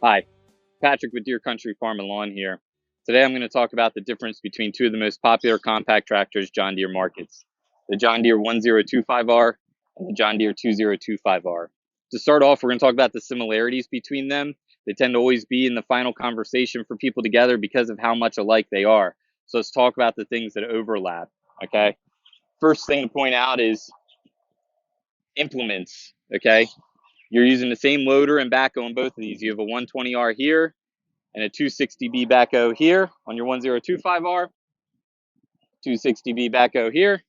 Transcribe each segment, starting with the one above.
Hi, Patrick with Deere Country Farm and Lawn here. Today I'm going to talk about the difference between two of the most popular compact tractors John Deere markets, the John Deere 1025R and the John Deere 2025R. To start off, we're going to talk about the similarities between them. They tend to always be in the final conversation for people together because of how much alike they are. So let's talk about the things that overlap, okay? First thing to point out is implements, okay? You're using the same loader and backhoe on both of these. You have a 120R here and a 260B backhoe here on your 1025R, 260B backhoe here,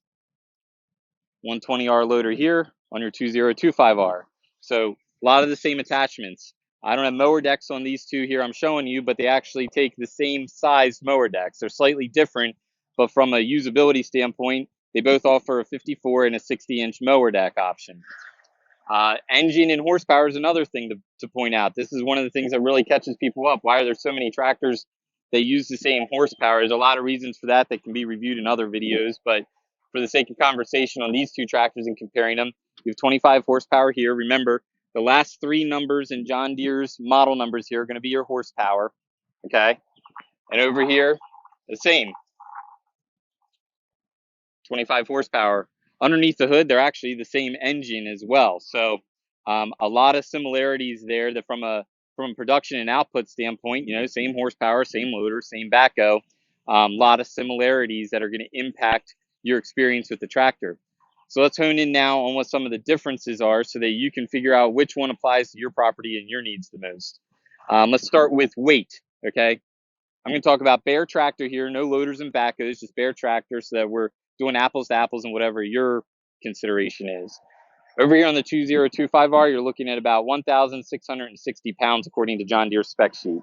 120R loader here on your 2025R. So a lot of the same attachments. I don't have mower decks on these two here I'm showing you, but they actually take the same size mower decks. They're slightly different, but from a usability standpoint, they both offer a 54 and a 60-inch mower deck option. Engine and horsepower is another thing to point out. This is one of the things that really catches people up. Why are there so many tractors that use the same horsepower? There's a lot of reasons for that that can be reviewed in other videos, but for the sake of conversation on these two tractors and comparing them, you have 25 horsepower here. Remember, the last three numbers in John Deere's model numbers here are going to be your horsepower, okay? And over here, the same, 25 horsepower. Underneath the hood, they're actually the same engine as well. So a lot of similarities there that from a production and output standpoint, you know, same horsepower, same loader, same backhoe, a lot of similarities that are going to impact your experience with the tractor. So let's hone in now on what some of the differences are so that you can figure out which one applies to your property and your needs the most. Let's start with weight, okay? I'm going to talk about bare tractor here, no loaders and backhoes, just bare tractor so that we're doing apples to apples and whatever your consideration is. Over here on the 2025R, you're looking at about 1,660 pounds according to John Deere spec sheet.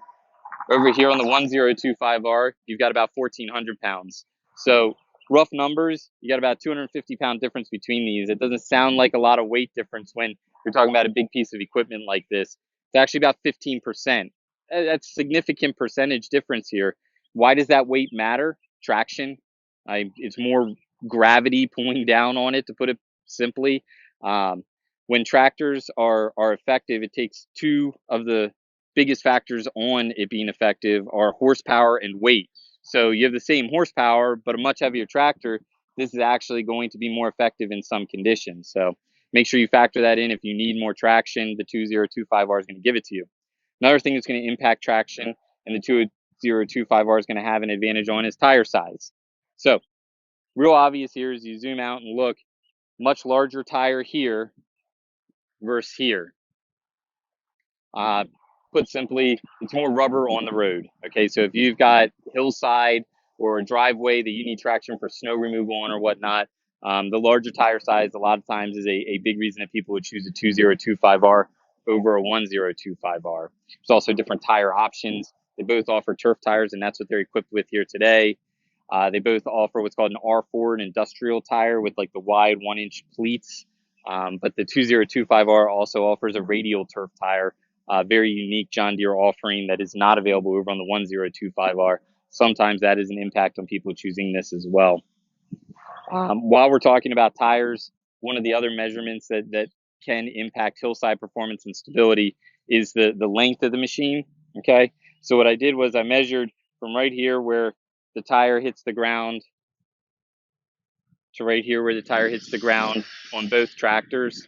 Over here on the 1025R, you've got about 1,400 pounds. So rough numbers, you got about 250-pound difference between these. It doesn't sound like a lot of weight difference when you're talking about a big piece of equipment like this. It's actually about 15%. That's significant percentage difference here. Why does that weight matter? Traction. It's more gravity pulling down on it, to put it simply. When tractors are effective, it takes two of the biggest factors on it being effective are horsepower and weight. So you have the same horsepower, but a much heavier tractor, this is actually going to be more effective in some conditions. So make sure you factor that in. If you need more traction, the 2025R is going to give it to you. Another thing that's going to impact traction and the 2025R is going to have an advantage on is tire size. So real obvious here is you zoom out and look, much larger tire here versus here. Put simply, it's more rubber on the road. Okay, so if you've got hillside or a driveway that you need traction for snow removal on or whatnot, the larger tire size a lot of times is a big reason that people would choose a 2025R over a 1025R. There's also different tire options. They both offer turf tires, and that's what they're equipped with here today. They both offer what's called an R4, an industrial tire with like the wide 1-inch pleats. But the 2025R also offers a radial turf tire, very unique John Deere offering that is not available over on the 1025R. Sometimes that is an impact on people choosing this as well. While we're talking about tires, one of the other measurements that can impact hillside performance and stability is the length of the machine. Okay, so what I did was I measured from right here where the tire hits the ground to right here where the tire hits the ground on both tractors.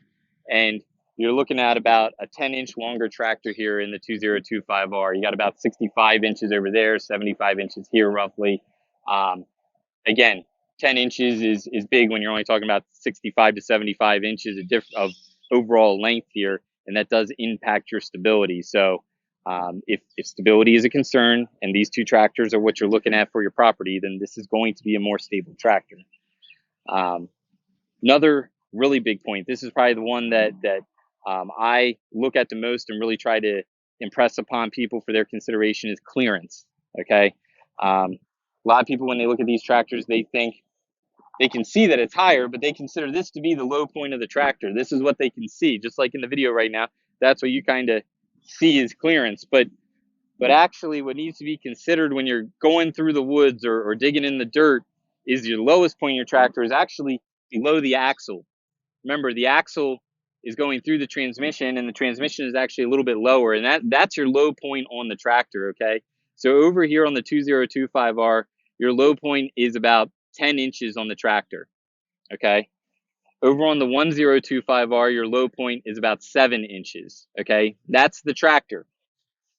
And you're looking at about a 10-inch longer tractor here in the 2025R. You got about 65 inches over there, 75 inches here roughly. Again, 10 inches is big when you're only talking about 65 to 75 inches of overall length here, and that does impact your stability. So if stability is a concern and these two tractors are what you're looking at for your property, then this is going to be a more stable tractor. Another really big point, this is probably the one that I look at the most and really try to impress upon people for their consideration, is clearance. Okay, a lot of people when they look at these tractors, they think they can see that it's higher, but they consider this to be the low point of the tractor. This is what they can see, just like in the video right now. That's what you kind of see is clearance, but actually what needs to be considered when you're going through the woods or digging in the dirt is your lowest point of your tractor is actually below the axle. Remember, the axle is going through the transmission, and the transmission is actually a little bit lower, and that's your low point on the tractor, okay? So over here on the 2025R, your low point is about 10 inches on the tractor, okay? Over on the 1025R, your low point is about 7 inches, okay? That's the tractor.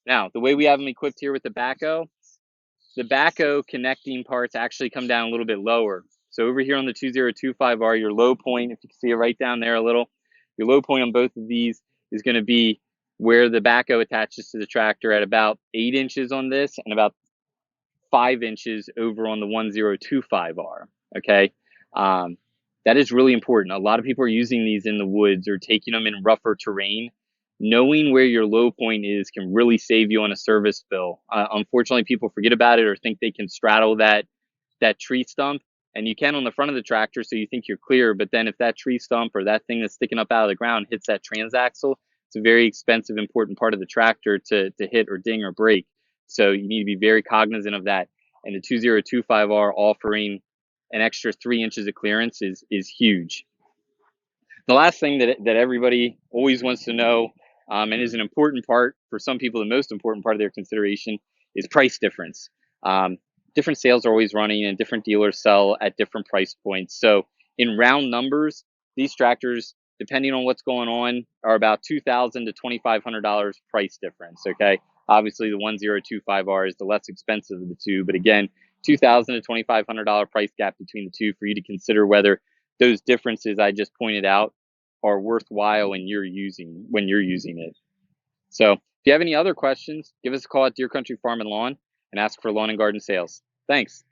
Now, the way we have them equipped here with the backhoe, the backhoe connecting parts actually come down a little bit lower. So over here on the 2025R, your low point, if you can see it right down there a little, your low point on both of these is going to be where the backhoe attaches to the tractor at about 8 inches on this and about 5 inches over on the 1025R. Okay. That is really important. A lot of people are using these in the woods or taking them in rougher terrain. Knowing where your low point is can really save you on a service bill. Unfortunately, people forget about it or think they can straddle that tree stump, and you can on the front of the tractor, so you think you're clear. But then if that tree stump or that thing that's sticking up out of the ground hits that transaxle, it's a very expensive, important part of the tractor to hit or ding or break. So you need to be very cognizant of that. And the 2025R offering an extra 3 inches of clearance is huge. The last thing that everybody always wants to know, and is an important part for some people, the most important part of their consideration, is price difference. Different sales are always running, and different dealers sell at different price points. So in round numbers, these tractors, depending on what's going on, are about $2,000 to $2,500 price difference. Okay, obviously the 1025R is the less expensive of the two, but again, $2,000 to $2,500 price gap between the two for you to consider whether those differences I just pointed out are worthwhile when you're using it. So if you have any other questions, give us a call at Deere Country Farm and Lawn and ask for lawn and garden sales. Thanks.